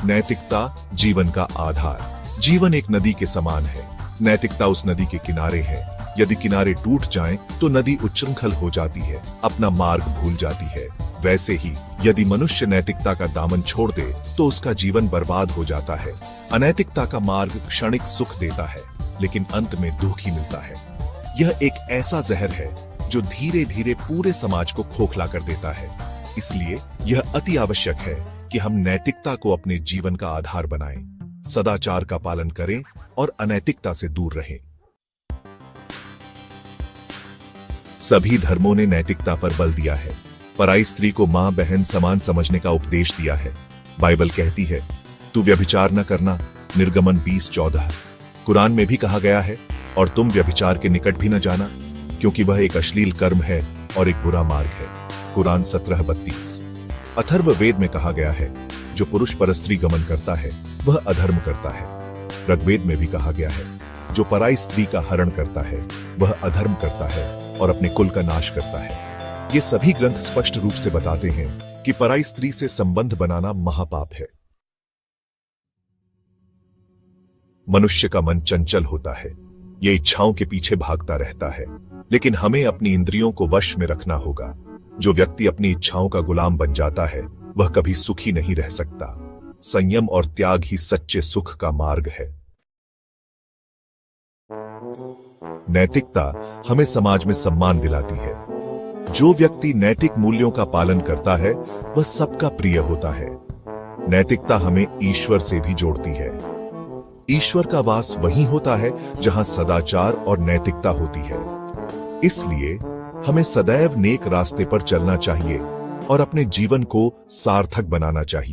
नैतिकता जीवन का आधार। जीवन एक नदी के समान है। नैतिकता उस नदी के किनारे है। यदि किनारे टूट जाएं, तो नदी उच्छृंखल हो जाती है, अपना मार्ग भूल जाती है। वैसे ही यदि मनुष्य नैतिकता का दामन छोड़ दे, तो उसका जीवन बर्बाद हो जाता है। अनैतिकता का मार्ग क्षणिक सुख देता है, लेकिन अंत में दुख ही मिलता है। यह एक ऐसा जहर है जो धीरे धीरे पूरे समाज को खोखला कर देता है। इसलिए यह अति आवश्यक है कि हम नैतिकता को अपने जीवन का आधार बनाएं, सदाचार का पालन करें और अनैतिकता से दूर रहें। सभी धर्मों ने नैतिकता पर बल दिया है। पराई स्त्री को मां बहन समान समझने का उपदेश दिया है। बाइबल कहती है, तू व्यभिचार न करना, निर्गमन 20:14। कुरान में भी कहा गया है, और तुम व्यभिचार के निकट भी न जाना, क्योंकि वह एक अश्लील कर्म है और एक बुरा मार्ग है। कुरान 17:32। अथर्ववेद में कहा गया है, जो पुरुष परस्त्री गमन करता है वह अधर्म करता है। ऋग्वेद में भी कहा गया है, जो पराई स्त्री का हरण करता है वह अधर्म करता है और अपने कुल का नाश करता है। ये सभी ग्रंथ स्पष्ट रूप से बताते हैं कि पराई स्त्री से संबंध बनाना महापाप है। मनुष्य का मन चंचल होता है, ये इच्छाओं के पीछे भागता रहता है, लेकिन हमें अपनी इंद्रियों को वश में रखना होगा। जो व्यक्ति अपनी इच्छाओं का गुलाम बन जाता है वह कभी सुखी नहीं रह सकता। संयम और त्याग ही सच्चे सुख का मार्ग है। नैतिकता हमें समाज में सम्मान दिलाती है। जो व्यक्ति नैतिक मूल्यों का पालन करता है वह सबका प्रिय होता है। नैतिकता हमें ईश्वर से भी जोड़ती है। ईश्वर का वास वहीं होता है जहां सदाचार और नैतिकता होती है। इसलिए हमें सदैव नेक रास्ते पर चलना चाहिए और अपने जीवन को सार्थक बनाना चाहिए।